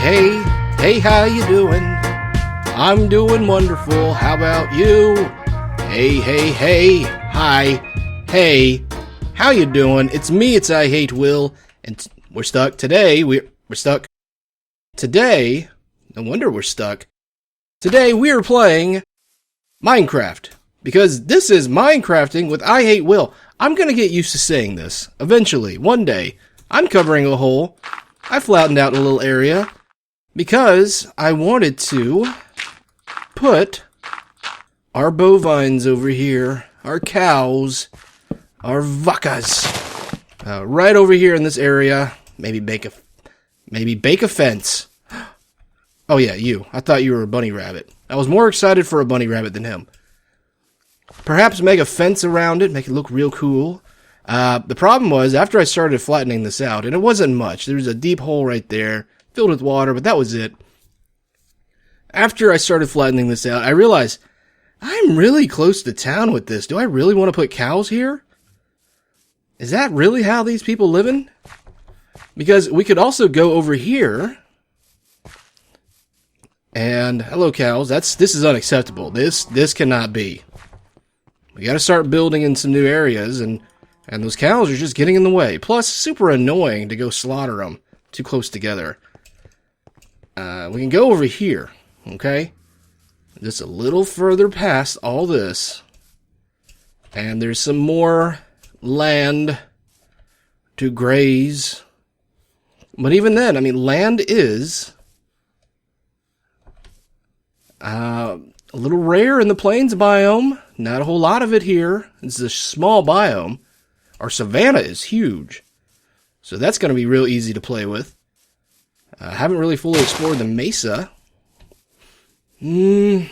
hey, hey, how you doing? I'm doing wonderful, how about you? Hey, hey, hey, hi, hey, how you doing? It's me, it's IHateWill, and we're stuck today, we're stuck. Today, no wonder we're stuck. Today we are playing Minecraft, because this is Minecrafting with IHateWill. I'm gonna get used to saying this, eventually, one day. I'm covering a hole. I flattened out a little area because I wanted to put our bovines over here, our cows, our vacas, right over here in this area. Maybe bake a fence. Oh yeah, you. I thought you were a bunny rabbit. I was more excited for a bunny rabbit than him. Perhaps make a fence around it, make it look real cool. The problem was, after I started flattening this out, and it wasn't much, there was a deep hole right there, filled with water, but that was it. After I started flattening this out, I realized, I'm really close to town with this. Do I really want to put cows here? Is that really how these people living? Because we could also go over here, and, hello cows, this is unacceptable. This cannot be. We gotta start building in some new areas, and those cows are just getting in the way. Plus, super annoying to go slaughter them too close together. We can go over here, okay? Just a little further past all this. And there's some more land to graze. But even then, I mean, land is a little rare in the plains biome. Not a whole lot of it here. It's a small biome. Our savanna is huge, so that's going to be real easy to play with. I haven't really fully explored the mesa. I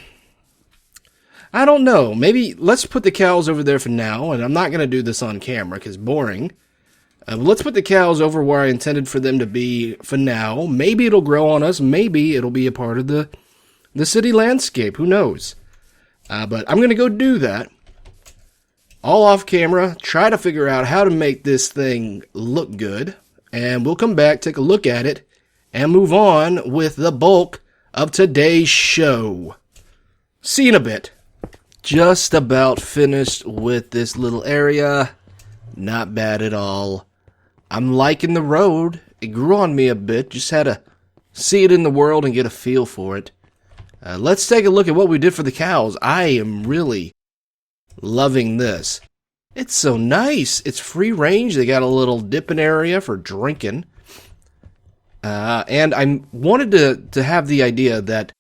don't know. Maybe let's put the cows over there for now, and I'm not going to do this on camera because boring. But let's put the cows over where I intended for them to be for now. Maybe it'll grow on us. Maybe it'll be a part of the city landscape. Who knows? But I'm going to go do that. All off camera, try to figure out how to make this thing look good, and we'll come back, take a look at it, and move on with the bulk of today's show. See you in a bit. Just about finished with this little area. Not bad at all. I'm liking the road. It grew on me a bit, just had to see it in the world and get a feel for it. Let's take a look at what we did for the cows. I am really loving this. It's so nice. It's free range. They got a little dipping area for drinking. And I wanted to have the idea that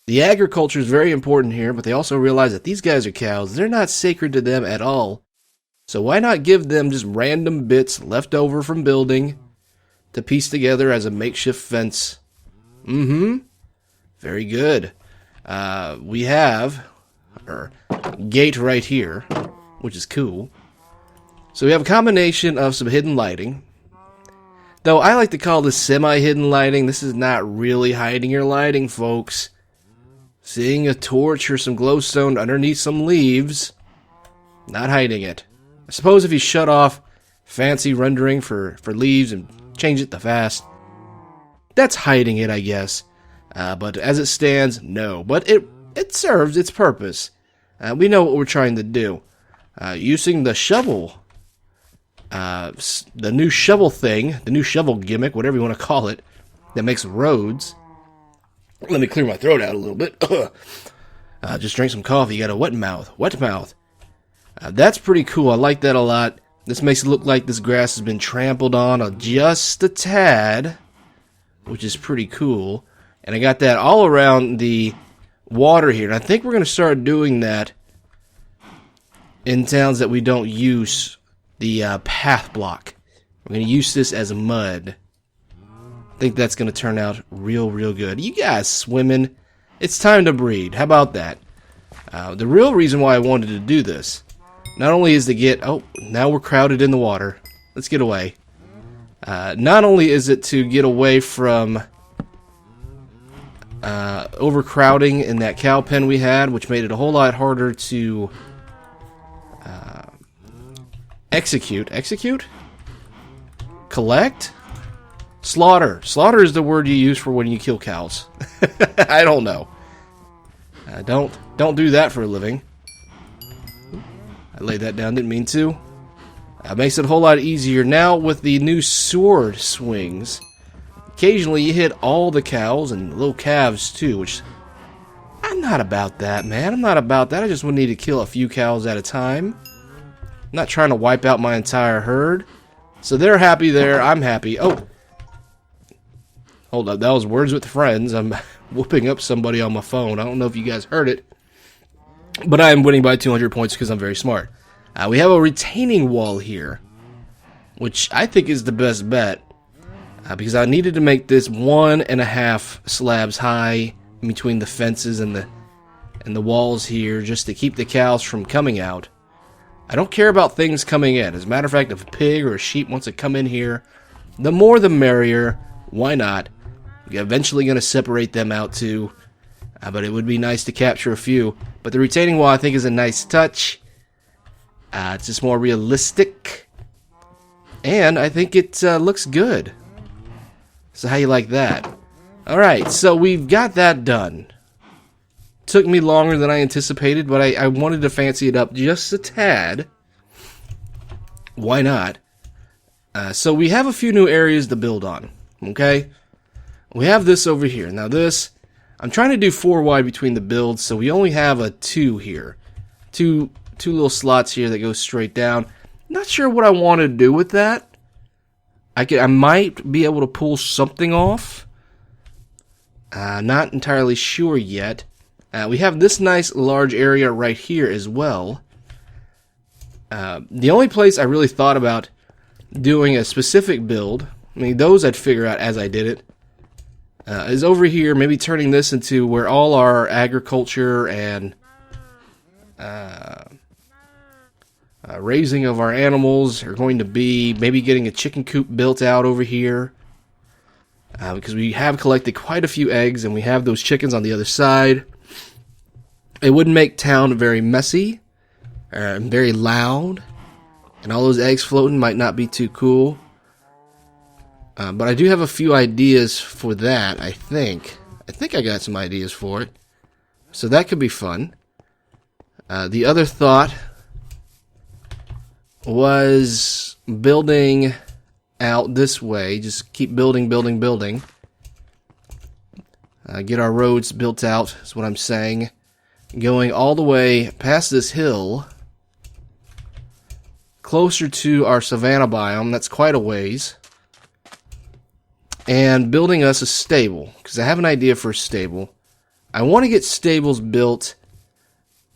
the agriculture is very important here, but they also realize that these guys are cows. They're not sacred to them at all. So why not give them just random bits left over from building to piece together as a makeshift fence? Very good. We have our gate right here, which is cool. So we have a combination of some hidden lighting. Though I like to call this semi-hidden lighting. This is not really hiding your lighting, folks. Seeing a torch or some glowstone underneath some leaves, not hiding it. I suppose if you shut off fancy rendering for leaves and change it to fast, that's hiding it, I guess. But as it stands, no. But it serves its purpose. We know what we're trying to do. Using the shovel, the new shovel thing, the new shovel gimmick, whatever you want to call it, that makes roads. Let me clear my throat out a little bit. Just drink some coffee. You got a wet mouth. Wet mouth. That's pretty cool. I like that a lot. This makes it look like this grass has been trampled on just a tad, which is pretty cool. And I got that all around the water here. And I think we're going to start doing that in towns that we don't use the path block. We're going to use this as mud. I think that's going to turn out real good. You guys swimming. It's time to breed. How about that? The real reason why I wanted to do this, not only is to get... Oh, now we're crowded in the water. Let's get away. Not only is it to get away from overcrowding in that cow pen we had, which made it a whole lot harder to execute? Collect? Slaughter. Slaughter is the word you use for when you kill cows. I don't know. Don't do that for a living. I laid that down, didn't mean to. Makes it a whole lot easier now with the new sword swings. Occasionally you hit all the cows and little calves too, which I'm not about that, man. I'm not about that. I just would need to kill a few cows at a time. I'm not trying to wipe out my entire herd. So they're happy there. I'm happy. Oh. Hold up. That was Words with Friends. I'm whooping up somebody on my phone. I don't know if you guys heard it. But I am winning by 200 points because I'm very smart. We have a retaining wall here, which I think is the best bet. Because I needed to make this 1.5 slabs high in between the fences and the walls here, just to keep the cows from coming out. I don't care about things coming in. As a matter of fact, if a pig or a sheep wants to come in here, the more the merrier. Why not? We're eventually going to separate them out too. But it would be nice to capture a few. But the retaining wall, I think, is a nice touch. It's just more realistic. And I think it looks good. So how you like that? Alright, so we've got that done. Took me longer than I anticipated, but I wanted to fancy it up just a tad. Why not? So we have a few new areas to build on. Okay? We have this over here. Now this, I'm trying to do 4 wide between the builds, so we only have a 2 here. Two little slots here that go straight down. Not sure what I want to do with that. I might be able to pull something off. Not entirely sure yet. We have this nice large area right here as well. The only place I really thought about doing a specific build, I mean those I'd figure out as I did it, is over here, maybe turning this into where all our agriculture and raising of our animals are going to be. Maybe getting a chicken coop built out over here. Because we have collected quite a few eggs and we have those chickens on the other side. It wouldn't make town very messy, very loud, and all those eggs floating might not be too cool. But I do have a few ideas for that, I think. I think I got some ideas for it. So that could be fun. The other thought was building out this way. Just keep building. Get our roads built out, is what I'm saying. Going all the way past this hill, closer to our savanna biome. That's quite a ways. And building us a stable, because I have an idea for a stable. I want to get stables built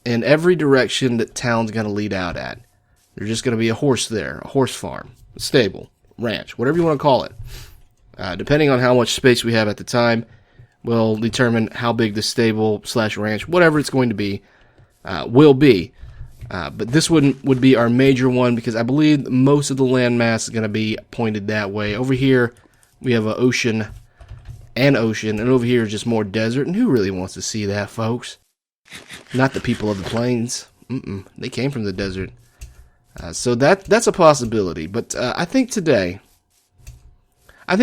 in every direction that town's going to lead out at. There's just going to be a horse there, a horse farm, a stable, ranch, whatever you want to call it. Depending on how much space we have at the time, will determine how big the stable / ranch, whatever it's going to be, will be. But this would be our major one, because I believe most of the landmass is going to be pointed that way. Over here, we have an ocean, and over here is just more desert, and who really wants to see that, folks? Not the people of the plains. They came from the desert. So that's a possibility. But I think today we're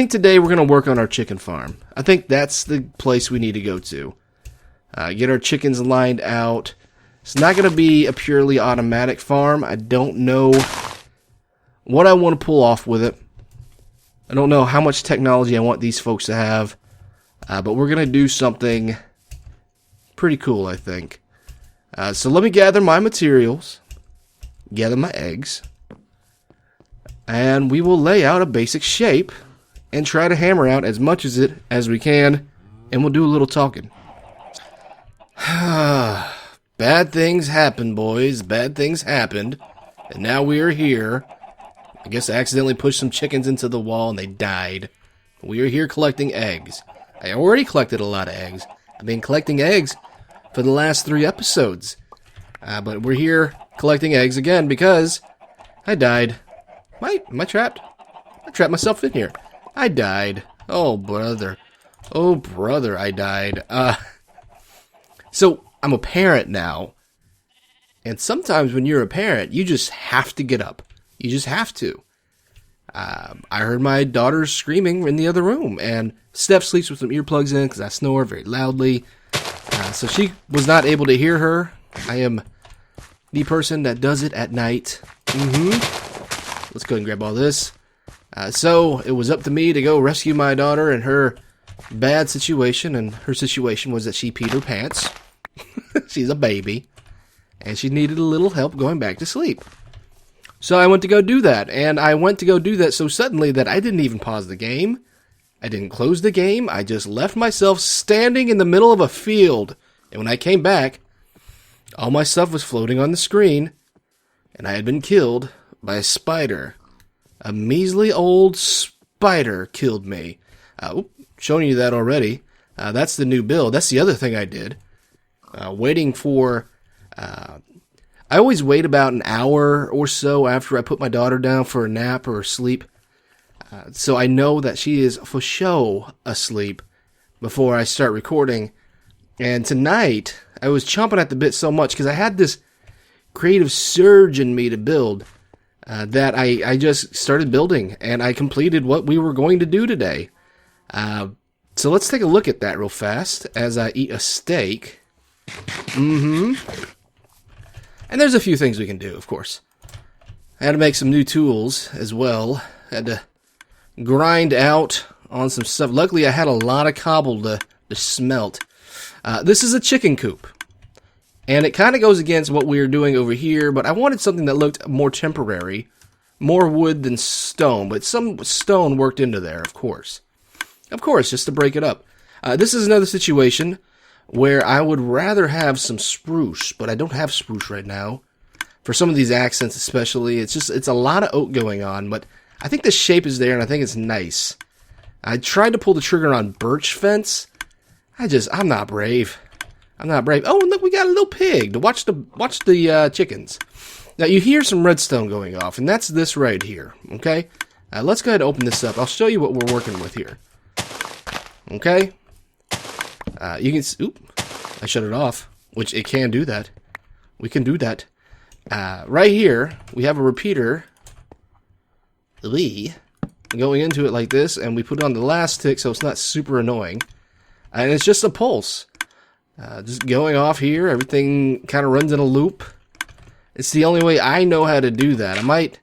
going to work on our chicken farm. I think that's the place we need to go to. Get our chickens lined out. It's not going to be a purely automatic farm. I don't know what I want to pull off with it. I don't know how much technology I want these folks to have. But we're going to do something pretty cool, I think. So let me gather my materials. Gather my eggs. And we will lay out a basic shape and try to hammer out as much as we can, and we'll do a little talking. Bad things happen, boys. Bad things happened, and now we are here. I guess I accidentally pushed some chickens into the wall and they died. We are here collecting eggs. I already collected a lot of eggs. I've been collecting eggs for the last 3 episodes. But we're here collecting eggs again because I died. Am I trapped? I trapped myself in here. I died. Oh, brother. Oh, brother, I died. So, I'm a parent now. And sometimes when you're a parent, you just have to get up. You just have to. I heard my daughter screaming in the other room, and Steph sleeps with some earplugs in because I snore very loudly. So she was not able to hear her. I am the person that does it at night. Let's go ahead and grab all this. So it was up to me to go rescue my daughter in her bad situation, and her situation was that she peed her pants. She's a baby, and she needed a little help going back to sleep. So I went to go do that, and I went to go do that so suddenly that I didn't even pause the game. I didn't close the game. I just left myself standing in the middle of a field, and when I came back, all my stuff was floating on the screen, and I had been killed by a spider. A measly old spider killed me. Showing you that already. That's the new build. That's the other thing I did. Waiting for... I always wait about an hour or so after I put my daughter down for a nap or sleep. So I know that she is for show asleep before I start recording. And tonight, I was chomping at the bit so much because I had this creative surge in me to build that I just started building, and I completed what we were going to do today. So let's take a look at that real fast as I eat a steak. And there's a few things we can do, of course. I had to make some new tools as well. I had to grind out on some stuff. Luckily, I had a lot of cobble to smelt. This is a chicken coop. And it kind of goes against what we were doing over here, but I wanted something that looked more temporary. More wood than stone, but some stone worked into there, of course. Of course, just to break it up. This is another situation where I would rather have some spruce, but I don't have spruce right now. For some of these accents especially, it's a lot of oak going on, but I think the shape is there and I think it's nice. I tried to pull the trigger on birch fence. I'm not brave. I'm not brave. Oh, and look, we got a little pig to watch the chickens. Now, you hear some redstone going off, and that's this right here, okay? Let's go ahead and open this up. I'll show you what we're working with here. Okay? You can... I shut it off, which it can do that. We can do that. Right here, we have a repeater. Going into it like this, and we put it on the last tick so it's not super annoying. And it's just a pulse. Just going off here, everything kind of runs in a loop. It's the only way I know how to do that. I might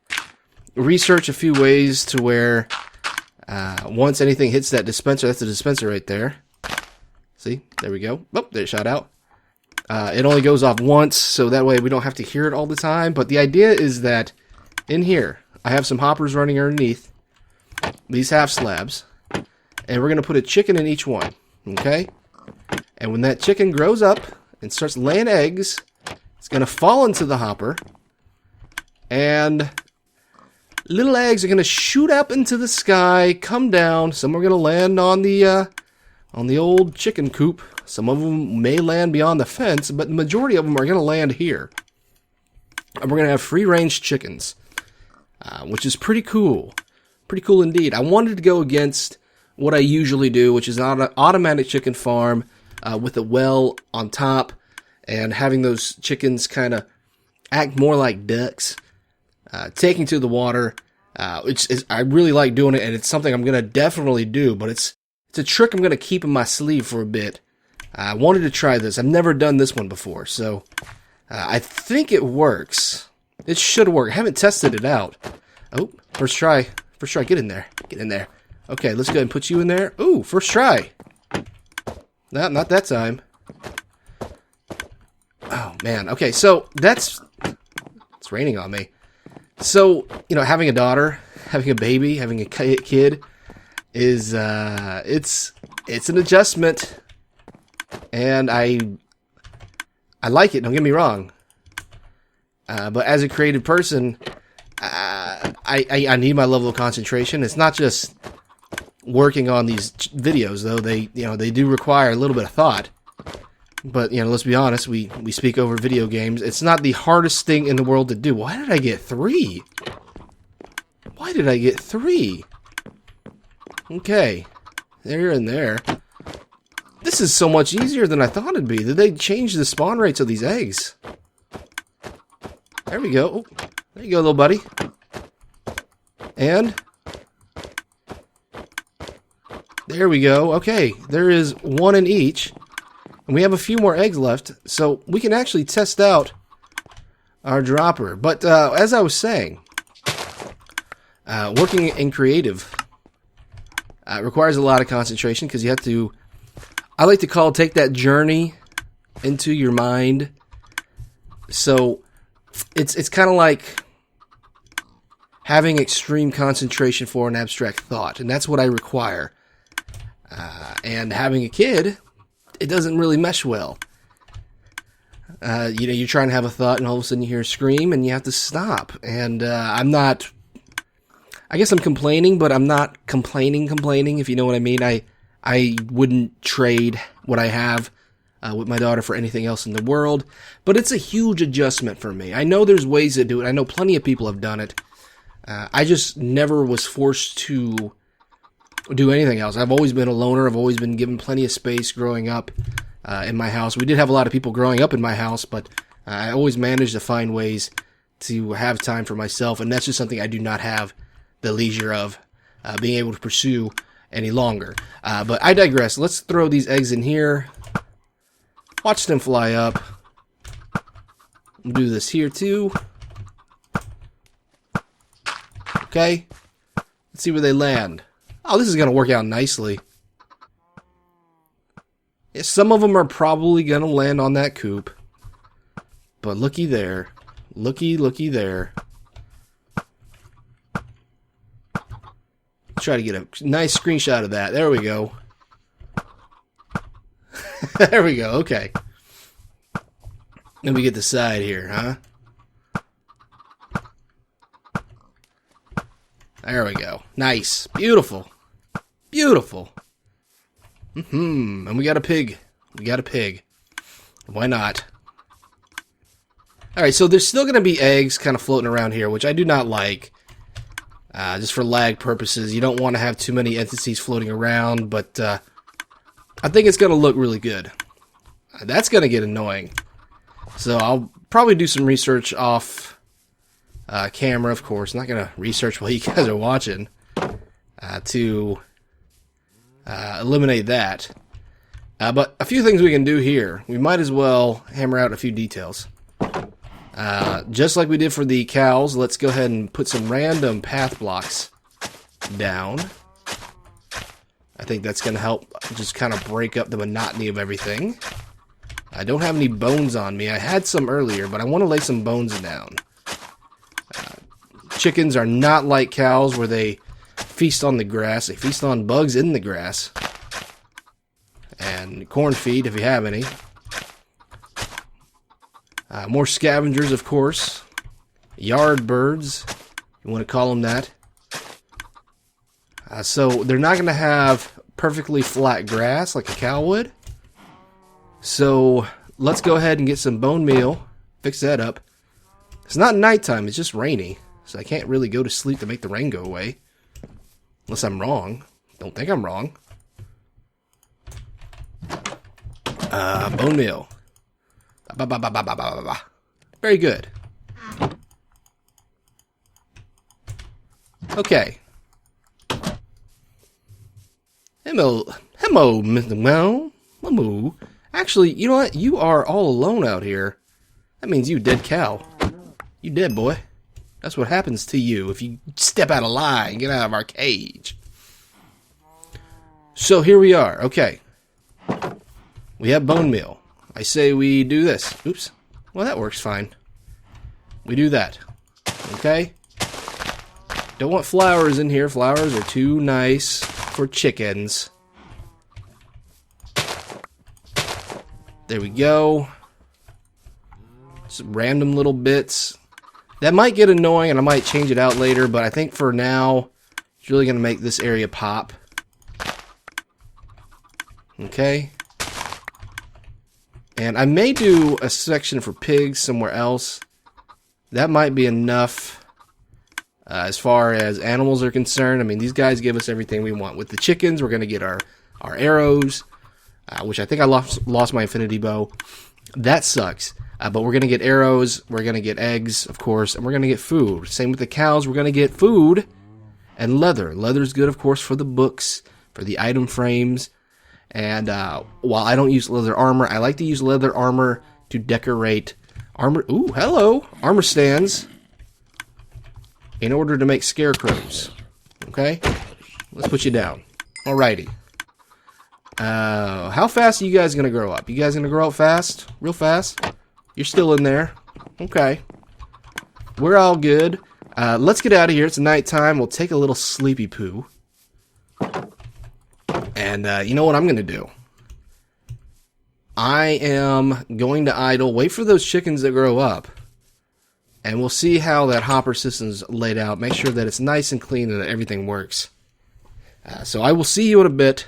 research a few ways to where once anything hits that dispenser, that's the dispenser right there. See? There we go. Oh, there it shot out. It only goes off once, so that way we don't have to hear it all the time. But the idea is that in here, I have some hoppers running underneath these half slabs. And we're going to put a chicken in each one. Okay? And when that chicken grows up and starts laying eggs, it's going to fall into the hopper. And little eggs are going to shoot up into the sky, come down. Some are going to land on the old chicken coop. Some of them may land beyond the fence, but the majority of them are going to land here. And we're going to have free-range chickens, which is pretty cool. Pretty cool indeed. I wanted to go against what I usually do, which is an automatic chicken farm with a well on top and having those chickens kind of act more like ducks, taking to the water. I really like doing it, and it's something I'm going to definitely do, but it's a trick I'm going to keep in my sleeve for a bit. I wanted to try this. I've never done this one before, so I think it works. It should work. I haven't tested it out. Oh, first try. First try. Get in there. Get in there. Okay, let's go ahead and put you in there. Ooh, first try. No, not that time. Oh, man. Okay, so it's raining on me. So, having a daughter, having a baby, having a kid is, it's an adjustment. And I like it, don't get me wrong. But as a creative person, I need my level of concentration. It's not just working on these videos, though. They do require a little bit of thought. But, let's be honest, we speak over video games. It's not the hardest thing in the world to do. Why did I get 3? Why did I get 3? Okay. They're in there. This is so much easier than I thought it'd be. Did they change the spawn rates of these eggs? There we go. Oh, there you go, little buddy. And There we go. Okay, there is one in each. And we have a few more eggs left, so we can actually test out our dropper. But as I was saying, working in creative requires a lot of concentration because you have to, I like to take that journey into your mind. So it's kind of like having extreme concentration for an abstract thought, and that's what I require. And having a kid, it doesn't really mesh well. You're trying to have a thought, and all of a sudden you hear a scream, and you have to stop. And I'm not, I guess I'm complaining, but I'm not complaining, if you know what I mean. I wouldn't trade what I have with my daughter for anything else in the world, but it's a huge adjustment for me. I know there's ways to do it. I know plenty of people have done it. I just never was forced to do anything else. I've always been a loner. I've always been given plenty of space growing up in my house. We did have a lot of people growing up in my house, but I always managed to find ways to have time for myself, and that's just something I do not have the leisure of being able to pursue any longer. But I digress. Let's throw these eggs in here. Watch them fly up. We'll do this here too. Okay. Let's see where they land. Oh, this is going to work out nicely. Yeah, some of them are probably going to land on that coop. But looky there. Looky there. Try to get a nice screenshot of that. There we go. There we go. Okay. Let me get the side here, huh? There we go. Nice. Beautiful. Beautiful. And we got a pig. Why not? Alright, so there's still going to be eggs kind of floating around here, which I do not like. Just for lag purposes. You don't want to have too many entities floating around, but I think it's going to look really good. That's going to get annoying. So I'll probably do some research off camera, of course. I'm not going to research while you guys are watching to eliminate that. But a few things we can do here. We might as well hammer out a few details. Just like we did for the cows, let's go ahead and put some random path blocks down. I think that's going to help just kind of break up the monotony of everything. I don't have any bones on me. I had some earlier, but I want to lay some bones down. Chickens are not like cows where they feast on the grass. They feast on bugs in the grass. And corn feed, if you have any. More scavengers, of course. Yard birds, you want to call them that. So they're not going to have perfectly flat grass like a cow would. So let's go ahead and get some bone meal. Fix that up. It's not nighttime, it's just rainy. So I can't really go to sleep to make the rain go away. Unless I'm wrong. Don't think I'm wrong. Bone meal. Very good. Okay. Hello, Mr. Well. Actually, you know what? You are all alone out here. That means you dead cow. You dead, boy. That's what happens to you if you step out of line, get out of our cage. So here we are. Okay. We have bone meal. I say we do this. Oops. Well, that works fine. We do that. Okay? Don't want flowers in here. Flowers are too nice for chickens. There we go. Some random little bits. That might get annoying and I might change it out later, but I think for now, it's really going to make this area pop. Okay. And I may do a section for pigs somewhere else. That might be enough as far as animals are concerned. I mean, these guys give us everything we want. With the chickens, we're going to get our arrows, which I think I lost my infinity bow. That sucks. But we're going to get arrows, we're going to get eggs, of course, and we're going to get food. Same with the cows, we're going to get food and leather. Leather's good, of course, for the books, for the item frames. And while I don't use leather armor, I like to use leather armor to decorate armor. Ooh, hello! Armor stands in order to make scarecrows. Okay? Let's put you down. Alrighty. How fast are you guys going to grow up? You guys going to grow up fast? Real fast? You're still in there. Okay. We're all good. Let's get out of here. It's nighttime. We'll take a little sleepy poo. And you know what I'm going to do? I am going to idle, wait for those chickens to grow up, and we'll see how that hopper system's laid out. Make sure that it's nice and clean and that everything works. So I will see you in a bit,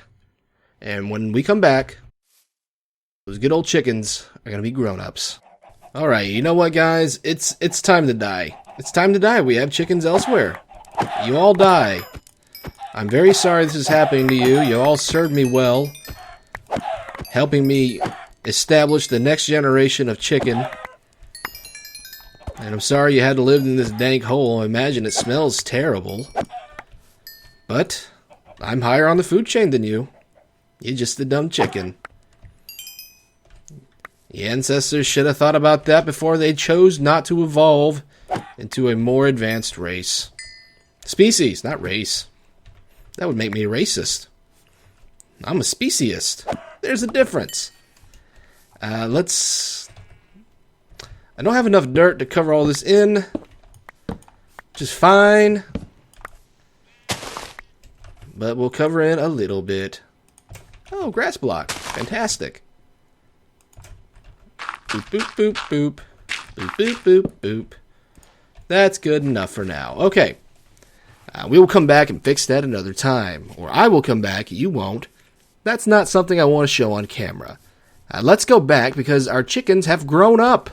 and when we come back, those good old chickens are going to be grown-ups. Alright, you know what, guys? It's time to die. It's time to die. We have chickens elsewhere. You all die. I'm very sorry this is happening to you. You all served me well, helping me establish the next generation of chicken. And I'm sorry you had to live in this dank hole. I imagine it smells terrible. But I'm higher on the food chain than you. You're just a dumb chicken. The ancestors should have thought about that before they chose not to evolve into a more advanced race. Species, not race. That would make me a racist. I'm a speciesist. There's a difference. I don't have enough dirt to cover all this in. Which is fine. But we'll cover in a little bit. Oh, grass block. Fantastic. Boop, boop, boop, boop. Boop, boop, boop, boop. That's good enough for now. Okay. We will come back and fix that another time. Or I will come back, you won't. That's not something I want to show on camera. Let's go back because our chickens have grown up.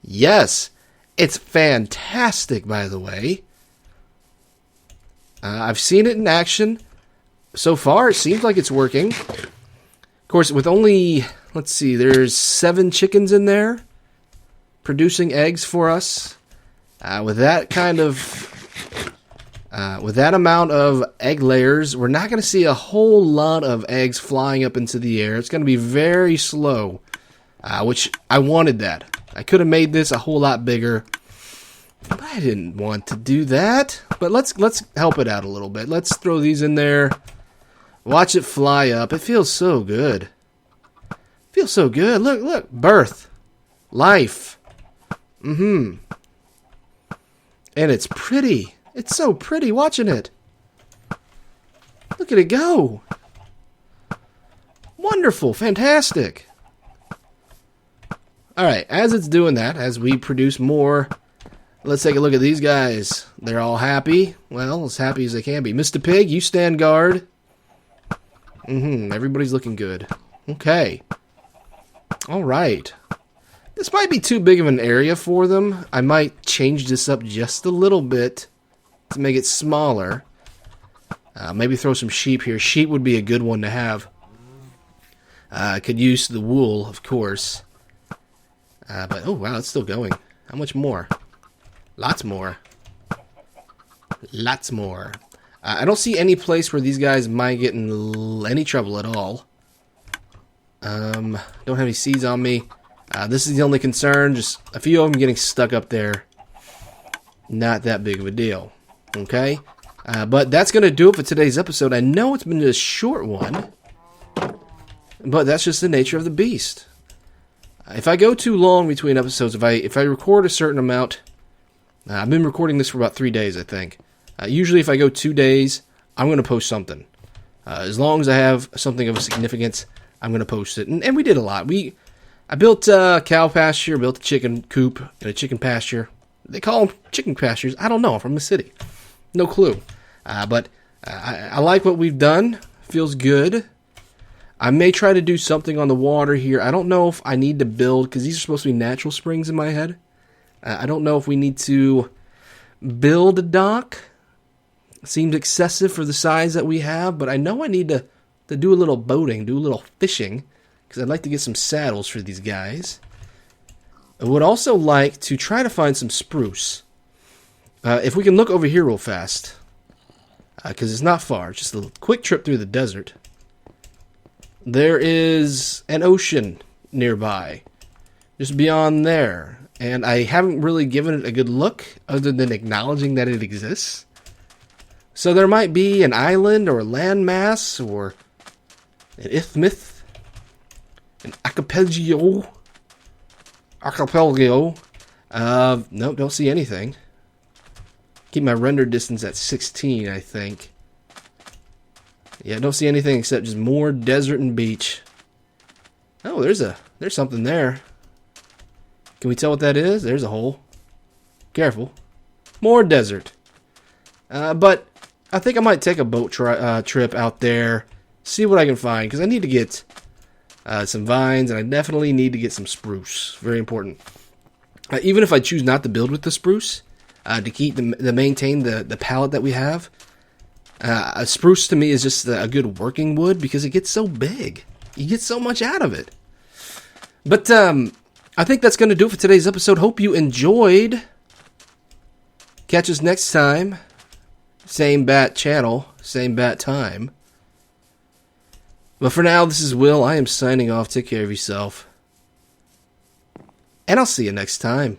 Yes. It's fantastic, by the way. I've seen it in action. So far, it seems like it's working. Of course, with only, let's see, there's 7 chickens in there producing eggs for us. With that amount of egg layers, we're not going to see a whole lot of eggs flying up into the air. It's going to be very slow, which I wanted that. I could have made this a whole lot bigger, but I didn't want to do that. But let's help it out a little bit. Let's throw these in there. Watch it fly up. It feels so good. Feels so good. Look. Birth. Life. And it's pretty. It's so pretty watching it. Look at it go. Wonderful. Fantastic. Alright, as it's doing that, as we produce more, let's take a look at these guys. They're all happy. Well, as happy as they can be. Mr. Pig, you stand guard. Everybody's looking good. Okay. Alright. This might be too big of an area for them. I might change this up just a little bit to make it smaller. Maybe throw some sheep here. Sheep would be a good one to have. I could use the wool, of course. But, oh wow, it's still going. How much more? Lots more. Lots more. I don't see any place where these guys might get in any trouble at all. Don't have any seeds on me. This is the only concern. Just a few of them getting stuck up there. Not that big of a deal. Okay? But that's going to do it for today's episode. I know it's been a short one, but that's just the nature of the beast. If I go too long between episodes, if I record a certain amount, I've been recording this for about 3 days, I think. Usually if I go 2 days, I'm going to post something. As long as I have something of significance, I'm going to post it. And we did a lot. I built a cow pasture, built a chicken coop, and a chicken pasture. They call them chicken pastures. I don't know. I'm from the city. No clue. But I like what we've done. Feels good. I may try to do something on the water here. I don't know if I need to build, because these are supposed to be natural springs in my head. I don't know if we need to build a dock. Seems excessive for the size that we have, but I know I need to do a little boating, do a little fishing, because I'd like to get some saddles for these guys. I would also like to try to find some spruce. If we can look over here real fast. because it's not far. Just a quick trip through the desert. There is an ocean nearby, just beyond there. And I haven't really given it a good look other than acknowledging that it exists. So there might be an island or a landmass or an isthmus, an archipelago. Nope, don't see anything. Keep my render distance at 16, I think. Yeah, don't see anything except just more desert and beach. Oh, there's something there. Can we tell what that is? There's a hole. Careful. More desert. But I think I might take a boat trip out there, see what I can find, because I need to get some vines, and I definitely need to get some spruce. Very important. Even if I choose not to build with the spruce, to keep to maintain the palette that we have, a spruce to me is just a good working wood because it gets so big. You get so much out of it. But I think that's going to do it for today's episode. Hope you enjoyed. Catch us next time. Same bat channel, same bat time. But for now, this is Will. I am signing off. Take care of yourself. And I'll see you next time.